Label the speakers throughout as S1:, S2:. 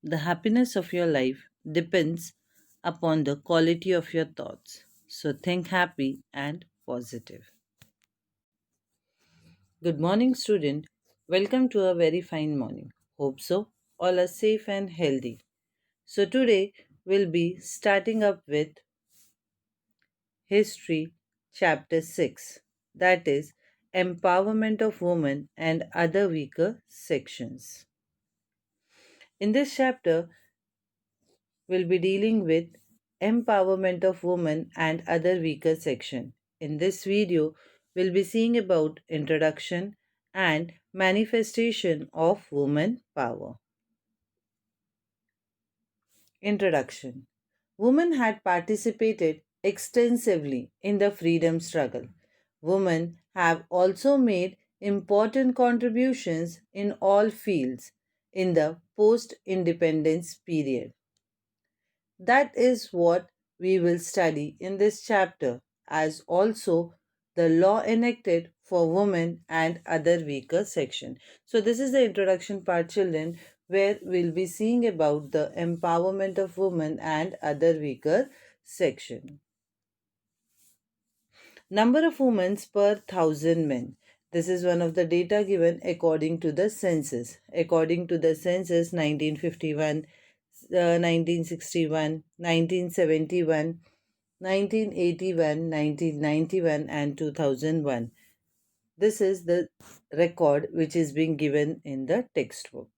S1: The happiness of your life depends upon the quality of your thoughts. So think happy and positive. Good morning, student. Welcome to a very fine morning. Hope so. All are safe and healthy. So today we'll be starting up with History, Chapter 6, that is, Empowerment of Women and Other Weaker Sections. In this chapter, we'll be dealing with Empowerment of Women and Other Weaker Section. In this video, we'll be seeing about Introduction and Manifestation of Woman Power. Introduction. Women had participated extensively in the freedom struggle. Women have also made important contributions in all fields in the post independence period. That is what we will study in this chapter, as also the law enacted for women and other weaker section. So this is the introduction part, children, where we'll be seeing about the empowerment of women and other weaker section. Number of women per thousand men. This is one of the data given according to the census. According to the census 1951, 1961, 1971, 1981, 1991, and 2001. This is the record which is being given in the textbook.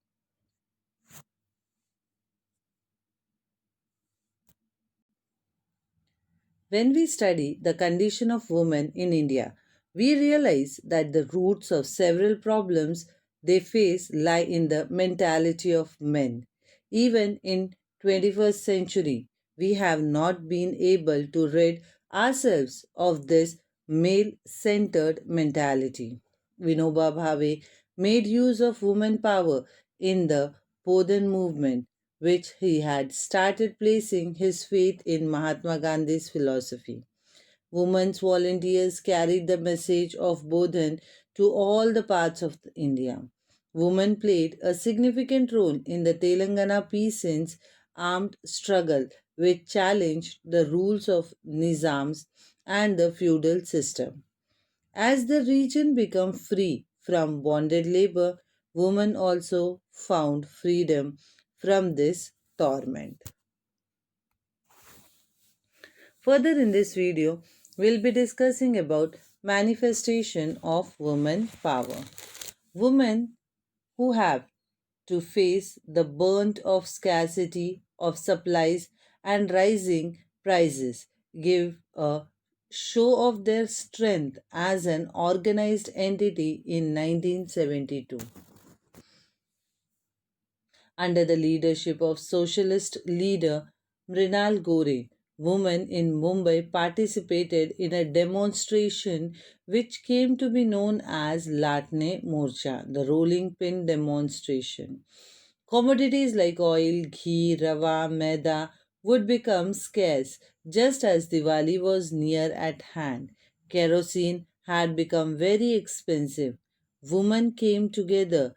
S1: When we study the condition of women in India, we realize that the roots of several problems they face lie in the mentality of men. Even in 21st century, we have not been able to rid ourselves of this male-centered mentality. Vinoba Bhave made use of woman power in the Bodhan movement, which he had started placing his faith in Mahatma Gandhi's philosophy. Women's volunteers carried the message of Bodhan to all the parts of India. Women played a significant role in the Telangana peasants' armed struggle, which challenged the rules of Nizams and the feudal system. As the region became free from bonded labor, women also found freedom from this torment. Further in this video, we'll be discussing about manifestation of woman power. Women who have to face the burnt of scarcity of supplies and rising prices give a show of their strength as an organized entity in 1972. Under the leadership of socialist leader Mrinal Gore, women in Mumbai participated in a demonstration which came to be known as Latne Morcha, the rolling pin demonstration. Commodities like oil, ghee, rava, maida would become scarce just as Diwali was near at hand. Kerosene had become very expensive. Women came together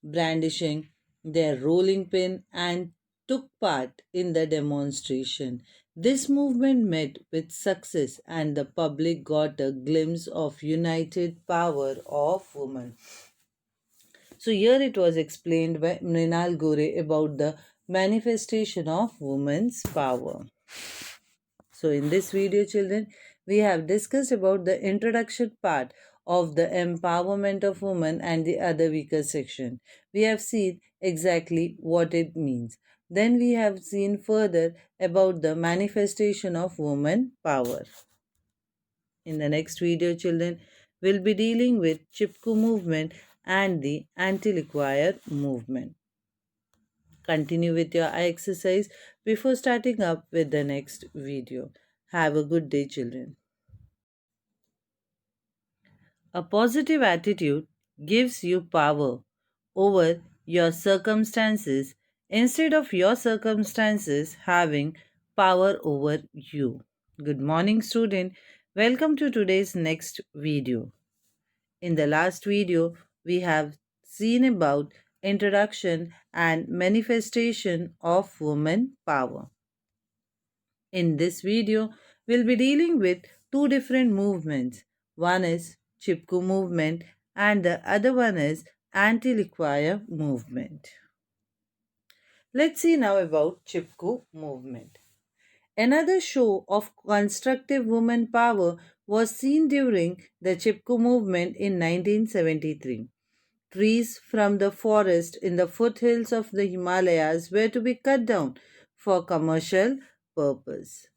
S1: brandishing their rolling pin and took part in the demonstration. This movement met with success and the public got a glimpse of united power of women. So here it was explained by Mrinal Gore about the manifestation of women's power. So in this video, children, we have discussed about the introduction part of the empowerment of women and the other weaker section. We have seen exactly what it means. Then we have seen further about the manifestation of woman power. In the next video, children, we'll be dealing with CHIPHO movement and the anti-liquor movement. Continue with your eye exercise before starting up with the next video. Have a good day, children. A positive attitude gives you power over your circumstances instead of your circumstances having power over you. Good morning, student. Welcome to today's next video. In the last video, we have seen about introduction and manifestation of woman power. In this video, we'll be dealing with two different movements. One is CHIPHO movement and the other one is anti-liquor movement. Let's see now about CHIPHO movement. Another show of constructive woman power was seen during the CHIPHO movement in 1973. Trees from the forest in the foothills of the Himalayas were to be cut down for commercial purpose.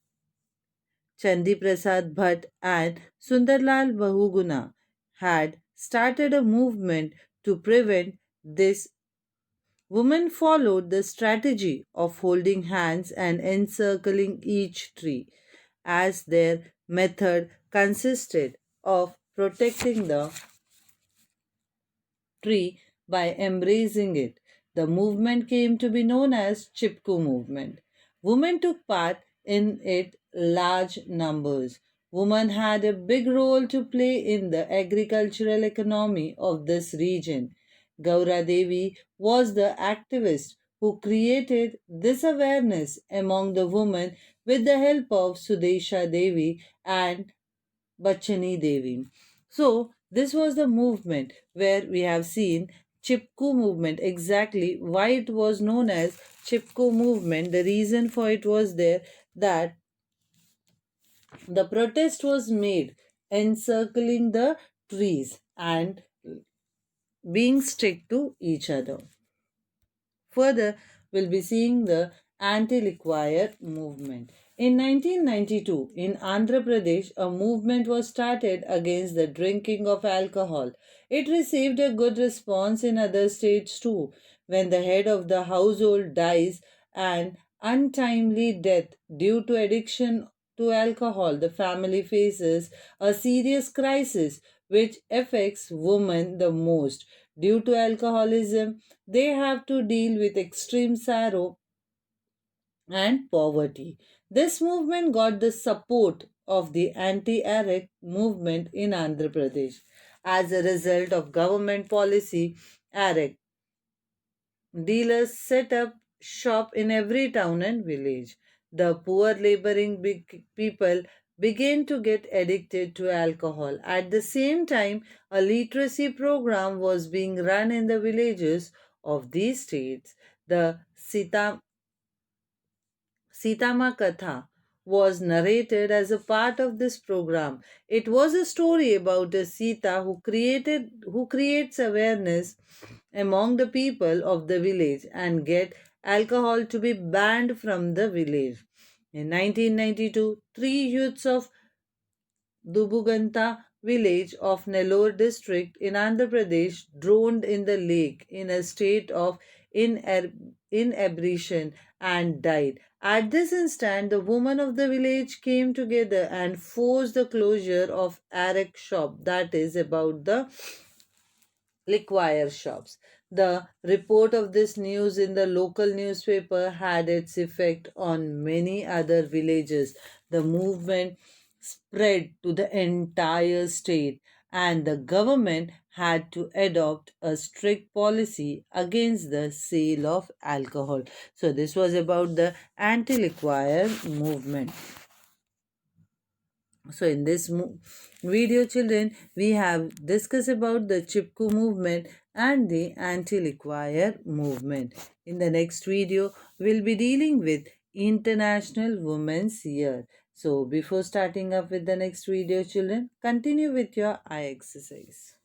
S1: Chandi Prasad Bhatt and Sundarlal Bahuguna had started a movement to prevent this. Women followed the strategy of holding hands and encircling each tree, as their method consisted of protecting the tree by embracing it. The movement came to be known as CHIPHO movement. Women took part in it large numbers. Women had a big role to play in the agricultural economy of this region. Gaura Devi was the activist who created this awareness among the women with the help of Sudesha Devi and Bachani Devi. So, this was the movement where we have seen CHIPHO movement. Exactly why it was known as CHIPHO movement, the reason for it was there that the protest was made encircling the trees and being stick to each other. Further, we'll be seeing the anti-liquor movement. In 1992, in Andhra Pradesh, a movement was started against the drinking of alcohol. It received a good response in other states too. When the head of the household dies an untimely death due to addiction to alcohol, the family faces a serious crisis which affects women the most. Due to alcoholism, they have to deal with extreme sorrow and poverty. This movement got the support of the anti-Arab movement in Andhra Pradesh. As a result of government policy, Arab dealers set up shop in every town and village. The poor laboring big people began to get addicted to alcohol. At the same time, a literacy program was being run in the villages of these states. The Sitama Katha was narrated as a part of this program. It was a story about a Sita who creates awareness among the people of the village and get alcohol to be banned from the village. In 1992, three youths of Dubuganta village of Nellore district in Andhra Pradesh drowned in the lake in a state of inebriation and died. At this instant, the women of the village came together and forced the closure of Arak shop, that is about the liquor shops. The report of this news in the local newspaper had its effect on many other villages. The movement spread to the entire state, and the government had to adopt a strict policy against the sale of alcohol. So, this was about the anti liquor movement. So in this video, children, we have discussed about the CHIPHO movement and the anti-liquor movement. In the next video, we'll be dealing with International Women's Year. So before starting up with the next video, children, continue with your eye exercise.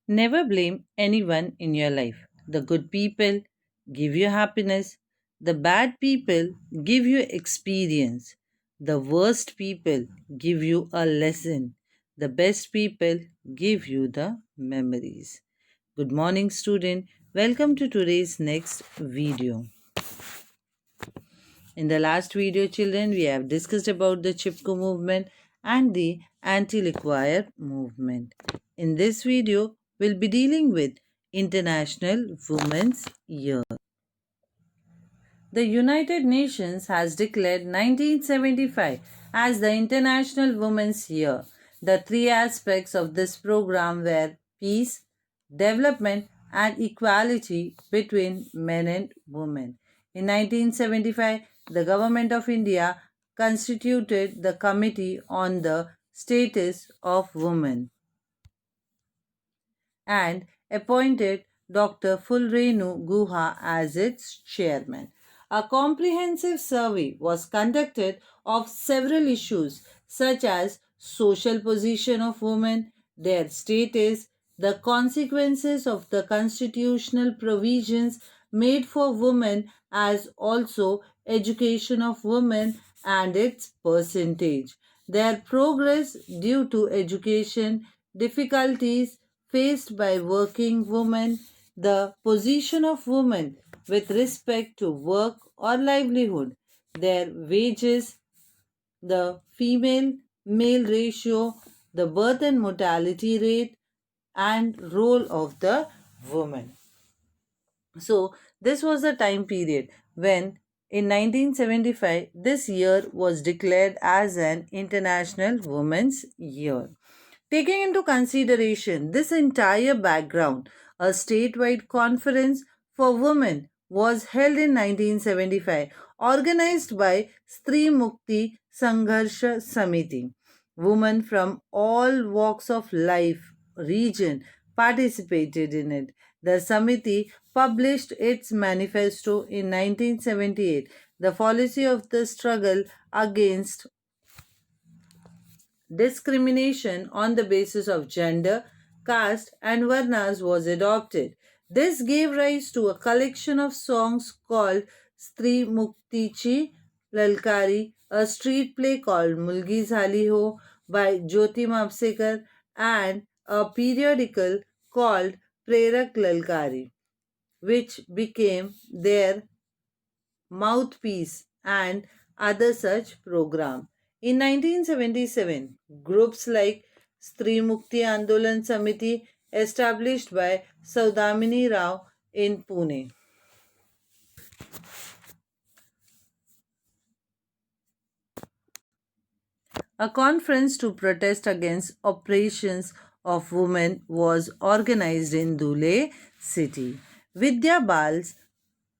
S1: Never blame anyone in your life. The good people give you happiness. The bad people give you experience. The worst people give you a lesson. The best people give you the memories. Good morning, student. Welcome to today's next video. In the last video, children, we have discussed about the CHIPHO movement and the anti-liquor movement. In this video, we'll be dealing with International Women's Year. The United Nations has declared 1975 as the International Women's Year. The three aspects of this program were peace, development, and equality between men and women. In 1975, the Government of India constituted the Committee on the Status of Women and appointed Dr. Fulrenu Guha as its chairman. A comprehensive survey was conducted of several issues such as social position of women, their status, the consequences of the constitutional provisions made for women, as also education of women and its percentage, their progress due to education, difficulties faced by working women, the position of women with respect to work or livelihood, their wages, the female male ratio, the birth and mortality rate, and role of the woman. So, this was the time period when in 1975 this year was declared as an International Women's Year. Taking into consideration this entire background, a statewide conference for women was held in 1975, organized by Stri Mukti Sangharsha Samiti. Women from all walks of life, region participated in it. The Samiti published its manifesto in 1978. The policy of the struggle against discrimination on the basis of gender, caste, and varnas was adopted. This gave rise to a collection of songs called Stri Muktichi Lalkari, a street play called Mulgi Zali Ho by Jyoti Mapsekar, and a periodical called Prerak Lalkari, which became their mouthpiece, and other such program. In 1977, groups like Stri Mukti Andolan Samiti established by Saudamini Rao in Pune. A conference to protest against oppressions of women was organized in Dhule city. Vidya Bal's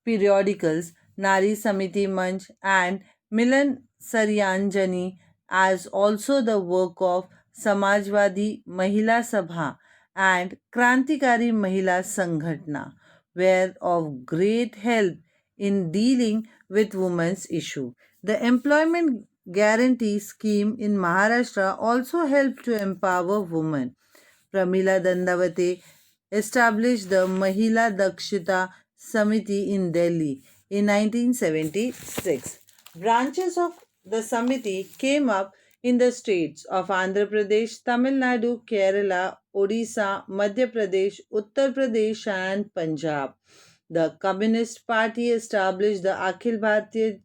S1: periodicals Nari Samiti Manch and Milan Saryanjani, as also the work of Samajwadi Mahila Sabha and Krantikari Mahila Sanghatna were of great help in dealing with women's issue. The employment guarantee scheme in Maharashtra also helped to empower women. Pramila Dandavate established the Mahila Dakshita Samiti in Delhi in 1976. Branches of the Samiti came up in the states of Andhra Pradesh, Tamil Nadu, Kerala, Odisha, Madhya Pradesh, Uttar Pradesh, and Punjab. The Communist Party established the Akhil Bharatiya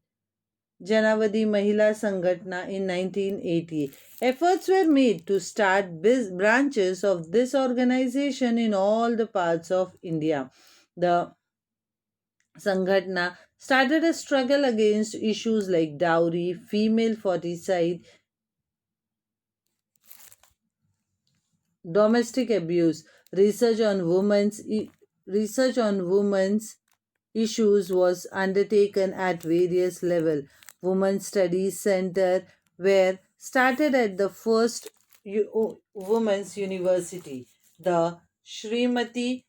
S1: Janavadi Mahila Sangatna in 1980. Efforts were made to start branches of this organization in all the parts of India. The Sangatna started a struggle against issues like dowry, female foeticide, domestic abuse, research on women's issues was undertaken at various levels. Women's Studies Center were started at the first Women's University, the Srimati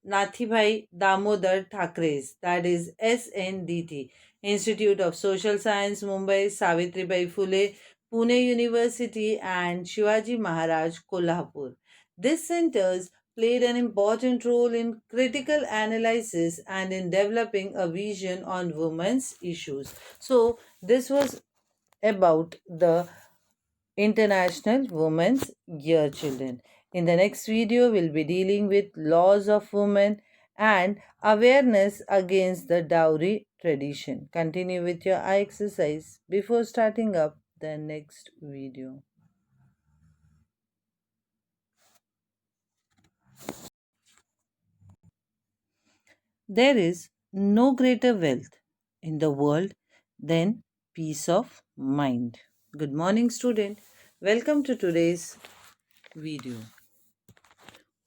S1: Nathibai Damodar Thakres, that is SNDT, Institute of Social Science, Mumbai, Savitribai Phule, Pune University, and Shivaji Maharaj, Kolhapur. These centers played an important role in critical analysis and in developing a vision on women's issues. So, this was about the International Women's Year, children. In the next video, we'll be dealing with laws of women and awareness against the dowry tradition. Continue with your eye exercise before starting up the next video. There is no greater wealth in the world than peace of mind. Good morning, student. Welcome to today's video.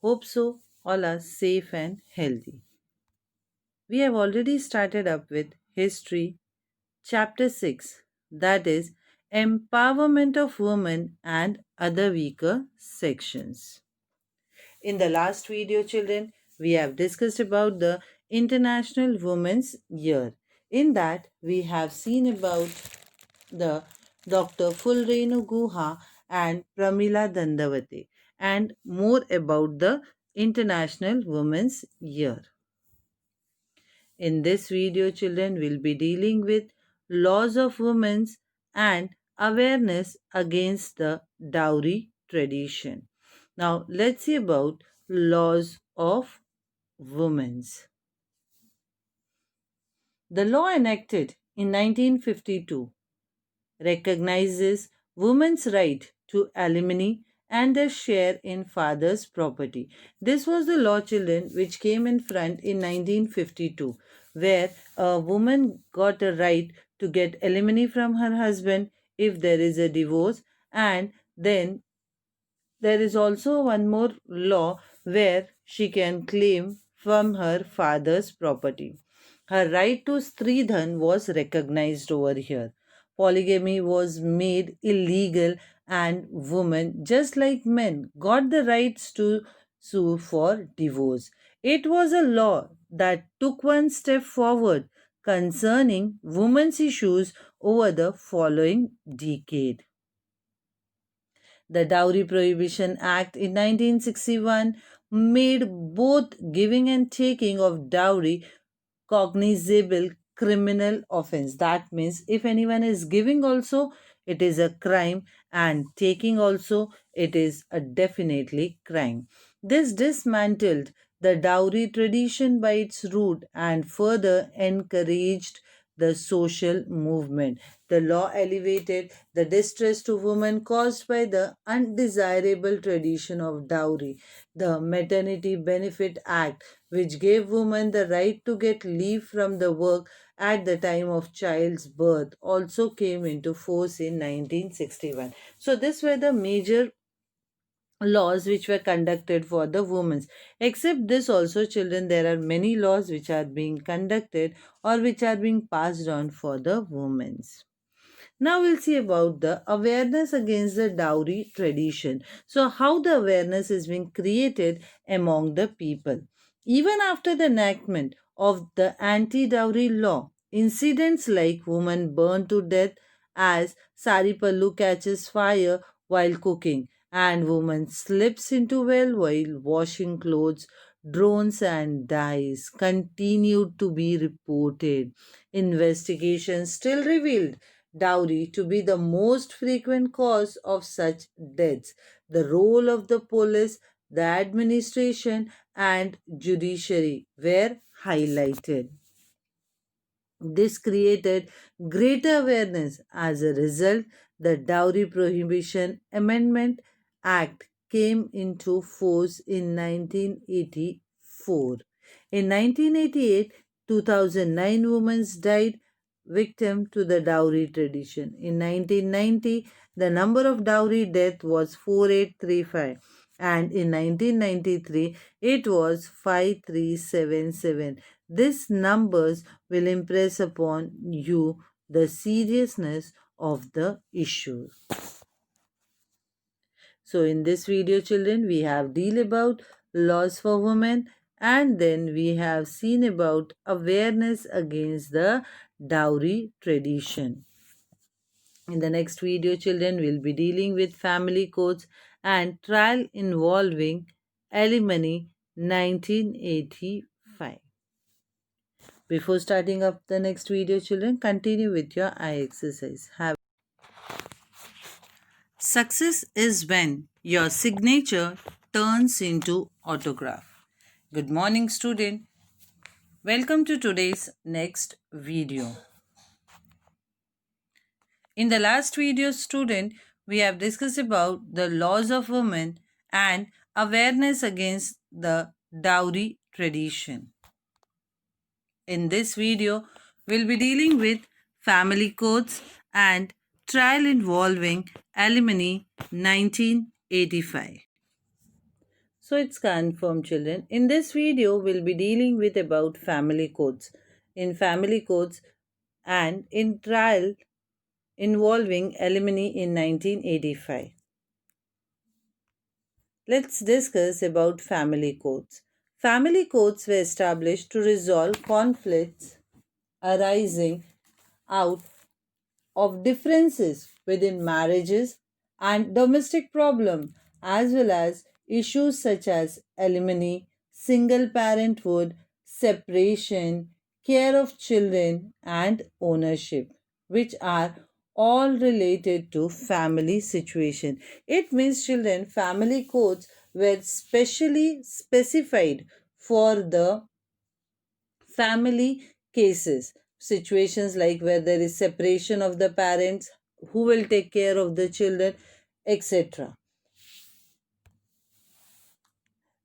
S1: Hope so all are safe and healthy. We have already started up with History, Chapter 6, that is Empowerment of Women and Other Weaker Sections. In the last video, children, we have discussed about the International Women's Year. In that, we have seen about the Dr. Fulrenu Guha and Pramila Dandavate and more about the International Women's Year. In this video, children will be dealing with laws of women and awareness against the dowry tradition. Now, let's see about laws of women. The law enacted in 1952 recognizes women's right to alimony and their share in father's property. This was the law, children, which came in front in 1952, where a woman got a right to get alimony from her husband if there is a divorce, and then there is also one more law where she can claim from her father's property. Her right to Stridhan was recognized over here. Polygamy was made illegal, and women, just like men, got the rights to sue for divorce. It was a law that took one step forward concerning women's issues over the following decade. The Dowry Prohibition Act in 1961 made both giving and taking of dowry cognizable criminal offense. That means if anyone is giving also, it is a crime, and taking also, it is a definitely crime. This dismantled the dowry tradition by its root and further encouraged the social movement. The law elevated the distress to women caused by the undesirable tradition of dowry. The Maternity Benefit Act, which gave women the right to get leave from the work at the time of child's birth, also came into force in 1961. So, these were the major laws which were conducted for the women. Except this also, children, there are many laws which are being conducted or which are being passed on for the women. Now we'll see about the awareness against the dowry tradition. So, how the awareness is being created among the people. Even after the enactment of the anti-dowry law, incidents like women burned to death as sari pallu catches fire while cooking, and woman slips into well while washing clothes, drones and dies continued to be reported. Investigations still revealed dowry to be the most frequent cause of such deaths. The role of the police, the administration, and judiciary were highlighted. This created greater awareness. As a result, the Dowry Prohibition Amendment Act came into force in 1984. In 1988, 2009 women died victim to the dowry tradition. In 1990, the number of dowry deaths was 4835, and in 1993 it was 5377. These numbers will impress upon you the seriousness of the issue. So in this video, children, we have deal about laws for women, and then we have seen about awareness against the dowry tradition. In the next video, children, will be dealing with family courts and trial involving alimony 1985. Before starting up the next video, children, continue with your eye exercise. Success is when your signature turns into autograph. Good morning, student. Welcome to today's next video. In the last video, student, we have discussed about the laws of women and awareness against the dowry tradition. In this video, we'll be dealing with family courts and trial involving alimony 1985. So it's confirmed, children. In this video, we'll be dealing with about family codes. In family codes and in trial involving alimony in 1985. Let's discuss about family codes. Family codes were established to resolve conflicts arising out of differences within marriages and domestic problem, as well as issues such as alimony, single parenthood, separation, care of children, and ownership, which are all related to family situation. It means, children, family codes were specially specified for the family cases, situations like where there is separation of the parents, who will take care of the children, etc.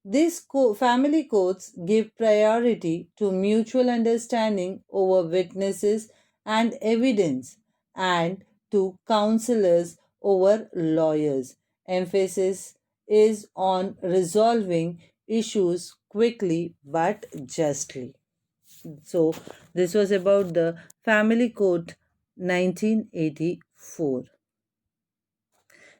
S1: These family codes give priority to mutual understanding over witnesses and evidence, and to counselors over lawyers. Emphasis is on resolving issues quickly but justly. So, this was about the Family Code 1984.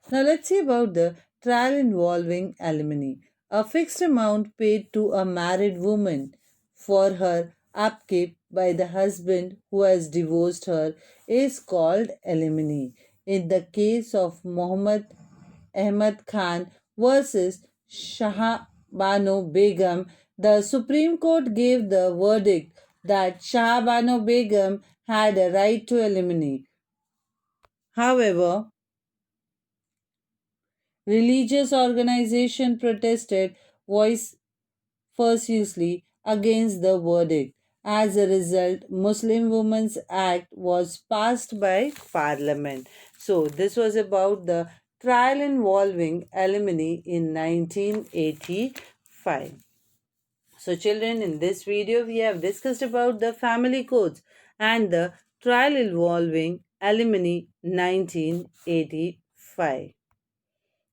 S1: Now, let's see about the trial involving alimony. A fixed amount paid to a married woman for her upkeep by the husband who has divorced her is called alimony. In the case of Muhammad Ahmad Khan versus Shah Bano Begum, the Supreme Court gave the verdict that Shah Bano Begum had a right to alimony. However, religious organizations protested vociferously against the verdict. As a result, Muslim Women's Act was passed by Parliament. So this was about the trial involving alimony in 1985. So children, in this video we have discussed about the family codes and the trial involving alimony 1985.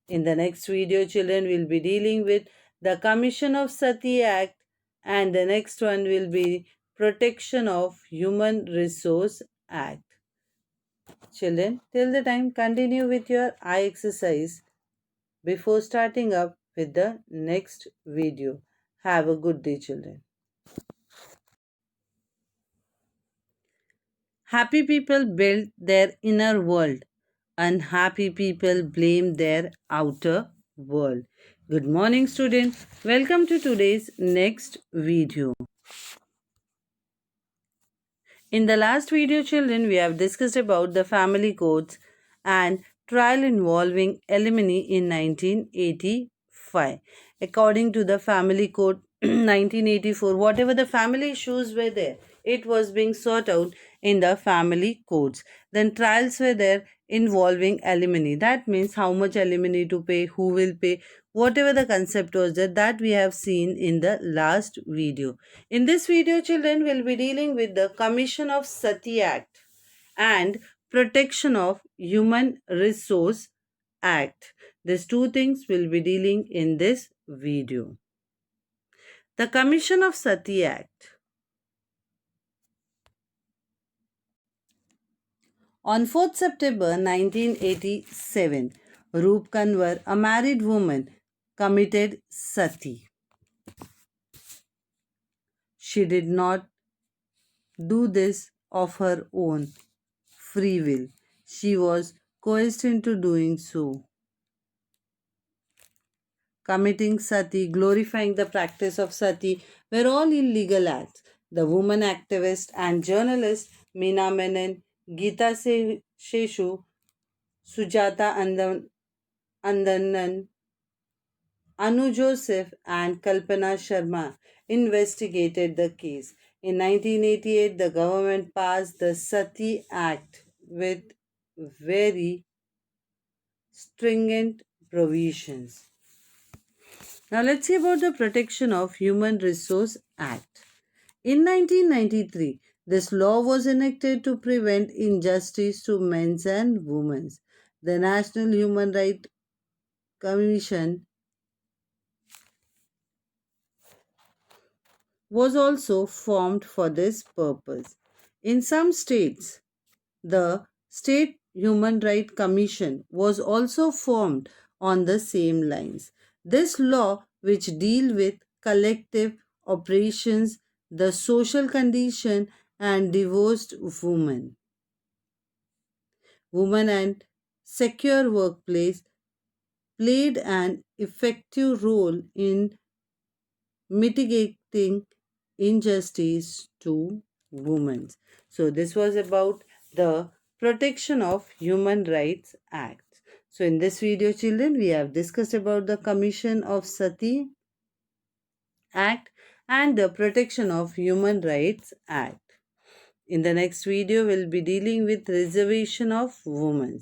S1: In the next video, children, will be dealing with the Commission of SATI Act, and the next one will be Protection of Human Resource Act. Children, till the time, continue with your eye exercise before starting up with the next video. Have a good day, children. Happy people build their inner world. Unhappy people blame their outer world. Good morning, students. Welcome to today's next video. In the last video, children, we have discussed about the family codes and trial involving alimony in 1985. According to the family code 1984, whatever the family issues were there, it was being sought out in the family codes. Then trials were there involving alimony. That means how much alimony to pay, who will pay, whatever the concept was there, that we have seen in the last video. In this video, children, will be dealing with the Commission of SATI Act and Protection of Human Resource Act. These two things will be dealing in this video. The Commission of SATI Act. On 4th September 1987, Roop Kanwar, a married woman, committed sati. She did not do this of her own free will. She was coerced into doing so. Committing sati, glorifying the practice of sati, were all illegal acts. The woman activist and journalist Meena Menon, Geeta Sheshu, Sujata Andanan, Anu Joseph, and Kalpana Sharma investigated the case. In 1988, the government passed the Sati Act with very stringent provisions. Now let's see about the Protection of Human Resource Act. In 1993, this law was enacted to prevent injustice to men and women. The National Human Rights Commission was also formed for this purpose. In some states, the State Human Rights Commission was also formed on the same lines. This law, which deal with collective operations, the social condition and divorced women and secure workplace, played an effective role in mitigating injustice to women. So this was about the Protection of Human Rights Act. So in this video, children, we have discussed about the Commission of SATI Act and the Protection of Human Rights Act. In the next video, we'll be dealing with reservation of women.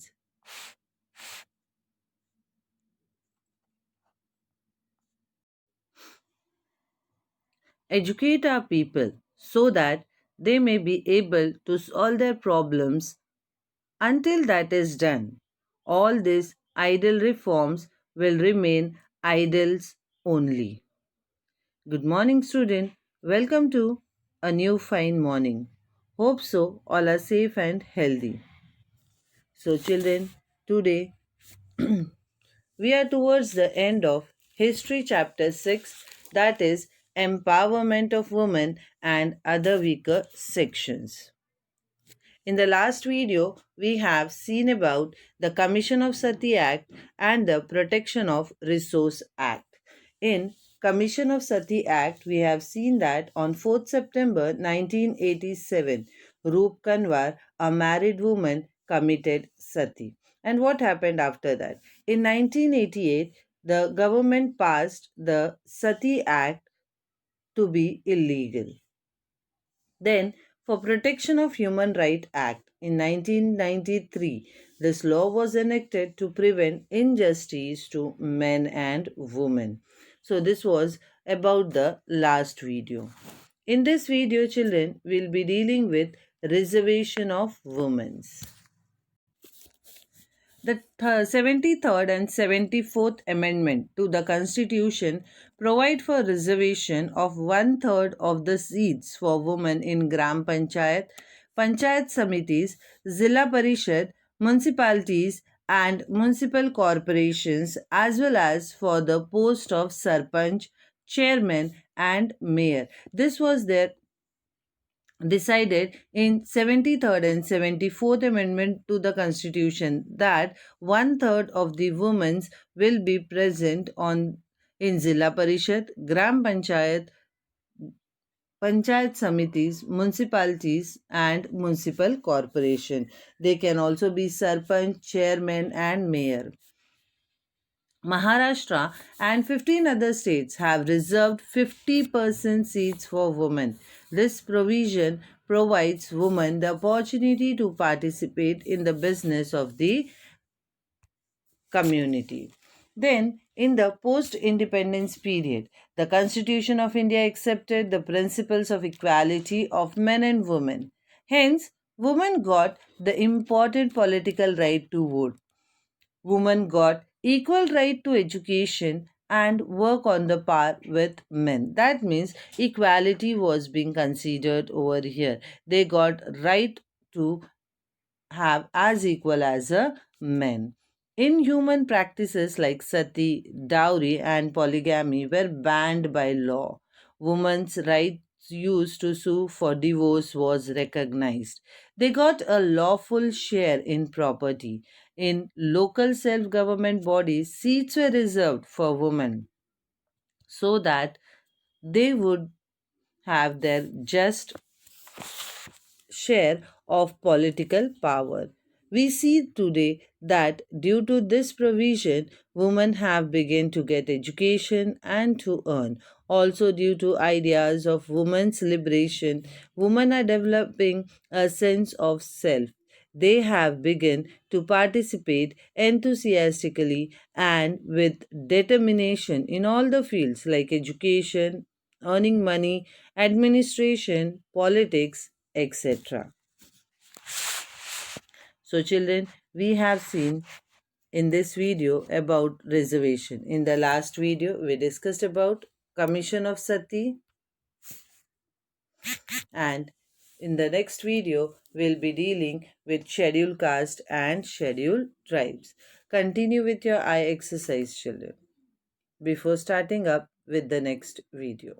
S1: Educate our people so that they may be able to solve their problems. Until that is done, all these idle reforms will remain idols only. Good morning, student. Welcome to a new fine morning. Hope so all are safe and healthy. So, children, today we are towards the end of History chapter 6, that is Empowerment of Women and Other Weaker Sections. In the last video, we have seen about the Commission of Sati Act and the Protection of Resource Act. In Commission of Sati Act, we have seen that on 4th September 1987, Roop Kanwar, a married woman, committed sati. And what happened after that? In 1988, the government passed the Sati Act to be illegal. Then, for Protection of Human Rights Act in 1993, this law was enacted to prevent injustice to men and women. So this was about the last video. In this video, children, we'll be dealing with reservation of women. The 73rd and 74th Amendment to the Constitution provide for reservation of one-third of the seats for women in Gram Panchayat, Panchayat Samitis, Zilla Parishad, municipalities and municipal corporations, as well as for the post of Sarpanch, Chairman and Mayor. This was their decided in 73rd and 74th Amendment to the Constitution that one-third of the women will be present on in Zilla Parishad, Gram Panchayat, Panchayat Samitis, municipalities and municipal corporation. They can also be Sarpanch, Chairman and Mayor. Maharashtra and 15 other states have reserved 50% seats for women. This provision provides women the opportunity to participate in the business of the community. Then, in the post independence period, the Constitution of India accepted the principles of equality of men and women. Hence, women got the important political right to vote. Women got equal right to education and work on the par with men. That means equality was being considered over here. They got right to have as equal as a men. Inhuman practices like sati, dowry, and polygamy were banned by law. Women's rights used to sue for divorce was recognized. They got a lawful share in property. In local self government bodies, seats were reserved for women so that they would have their just share of political power. We see today that due to this provision, women have begun to get education and to earn. Also, due to ideas of women's liberation, women are developing a sense of self. They have begun to participate enthusiastically and with determination in all the fields like education, earning money, administration, politics, etc. So, children, we have seen in this video about reservation. In the last video, we discussed about Commission of Sati And in the next video, we'll be dealing with scheduled caste and scheduled tribes. Continue with your eye exercise, children, before starting up with the next video.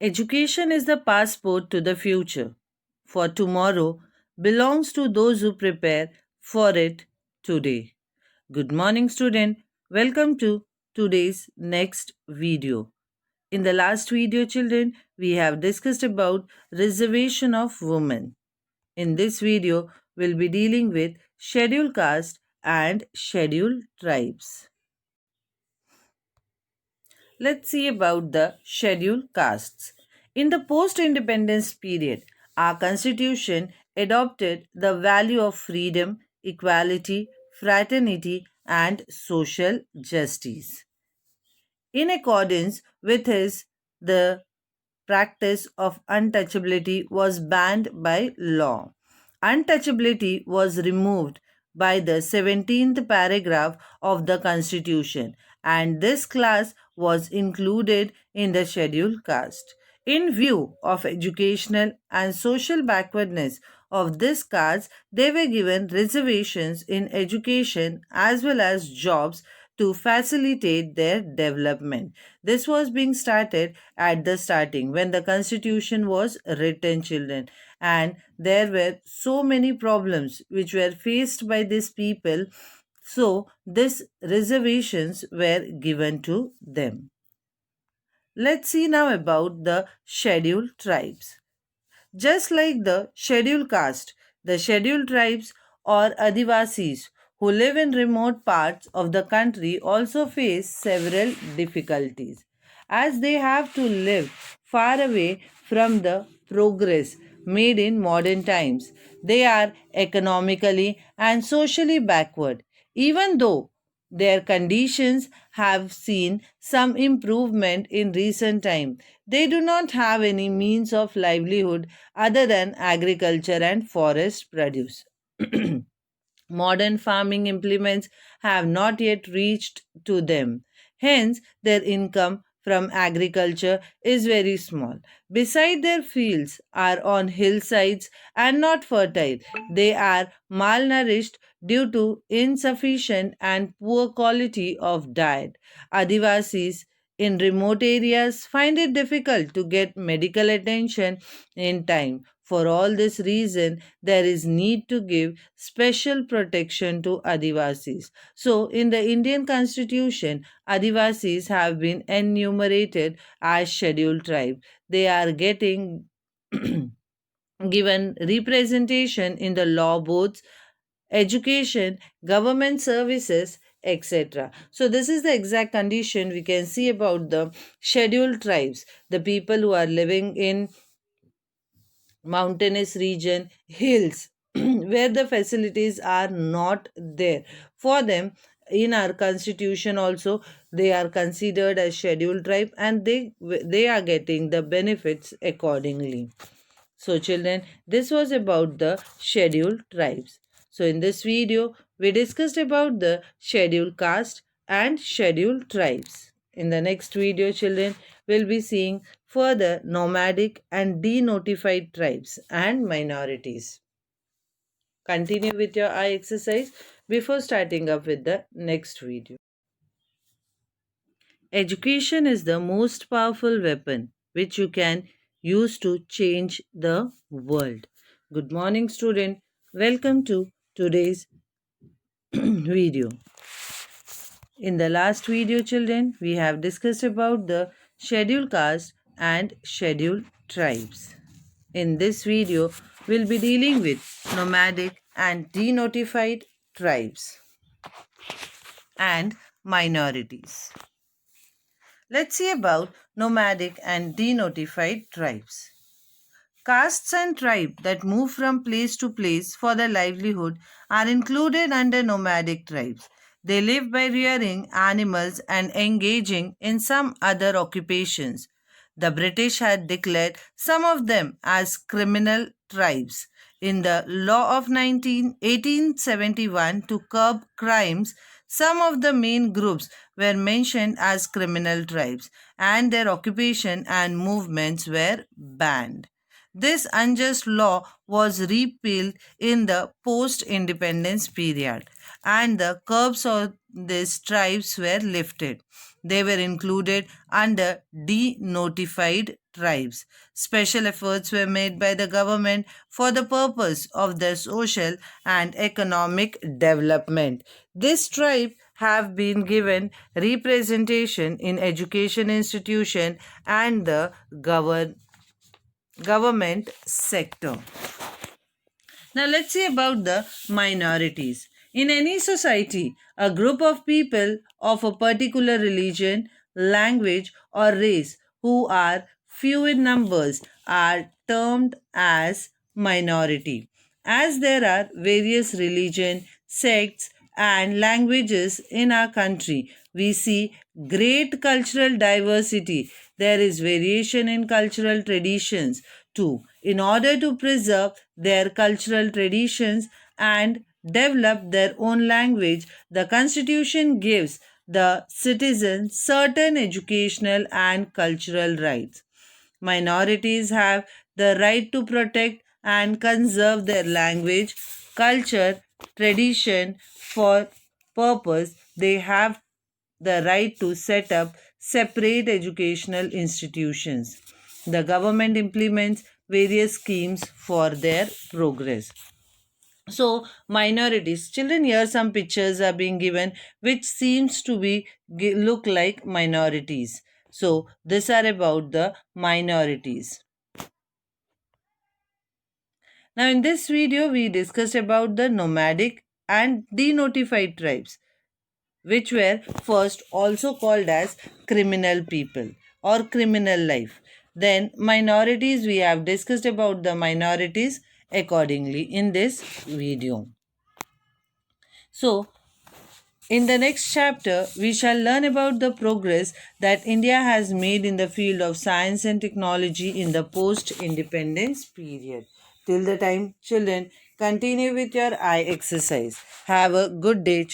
S1: Education is the passport to the future. For tomorrow belongs to those who prepare for it today. Good morning, student. Welcome to today's next video. In the last video, children, we have discussed about reservation of women. In this video, we'll be dealing with scheduled caste and scheduled tribes. Let's see about the scheduled castes. In the post-independence period, our constitution adopted the value of freedom, equality, fraternity, and social justice. In accordance with his, the practice of untouchability was banned by law. Untouchability was removed by the 17th paragraph of the Constitution, and this class was included in the scheduled caste. In view of educational and social backwardness of this caste, they were given reservations in education as well as jobs to facilitate their development. This was being started at the starting when the constitution was written, children, and there were so many problems which were faced by these people, so these reservations were given to them. Let's see now about the scheduled tribes. Just like the scheduled caste, the scheduled tribes or Adivasis who live in remote parts of the country also face several difficulties as they have to live far away from the progress made in modern times. They are economically and socially backward, even though their conditions have seen some improvement in recent time. They do not have any means of livelihood other than agriculture and forest produce. Modern farming implements have not yet reached to them. Hence, their income from agriculture is very small. Beside, their fields are on hillsides and not fertile. They are malnourished due to insufficient and poor quality of diet. Adivasis in remote areas find it difficult to get medical attention in time. For all this reason, there is need to give special protection to Adivasis. So, in the Indian constitution, Adivasis have been enumerated as scheduled tribe. They are getting given representation in the law boards, education, government services, etc. So, this is the exact condition we can see about the scheduled tribes, the people who are living in mountainous region, hills, where the facilities are not there. For them, in our constitution also, they are considered as scheduled tribe and they are getting the benefits accordingly. So children, this was about the scheduled tribes. So in this video, we discussed about the scheduled caste and scheduled tribes. In the next video, children, we'll be seeing further nomadic and denotified tribes and minorities. Continue with your eye exercise before starting up with the next video. Education is the most powerful weapon which you can use to change the world. Good morning, student. Welcome to today's video. In the last video, children, we have discussed about the scheduled caste and scheduled tribes. In this video, we'll be dealing with nomadic and denotified tribes and minorities. Let's see about nomadic and denotified tribes. Castes and tribes that move from place to place for their livelihood are included under nomadic tribes. They live by rearing animals and engaging in some other occupations. The British had declared some of them as criminal tribes. In the law of 1871 to curb crimes, some of the main groups were mentioned as criminal tribes, and their occupation and movements were banned. This unjust law was repealed in the post independence period, and the curbs on these tribes were lifted. They were included under denotified tribes. Special efforts were made by the government for the purpose of their social and economic development. This tribe have been given representation in education institution and the government sector. Now let's see about the minorities. In any society, a group of people of a particular religion, language, or race who are few in numbers are termed as minority. As there are various religion, sects, and languages in our country, we see great cultural diversity. There is variation in cultural traditions too. In order to preserve their cultural traditions and develop their own language, the Constitution gives the citizens certain educational and cultural rights. Minorities have the right to protect and conserve their language, culture, tradition for purpose. They have the right to set up separate educational institutions. The government implements various schemes for their progress. So, minorities. Children, here some pictures are being given which seems to be look like minorities. So, these are about the minorities. Now, in this video, we discussed about the nomadic and denotified tribes, which were first also called as criminal people or criminal life. Then, minorities, we have discussed about the minorities accordingly in this video. So, in the next chapter, we shall learn about the progress that India has made in the field of science and technology in the post independence period. Till the time, children, continue with your eye exercise. Have a good day.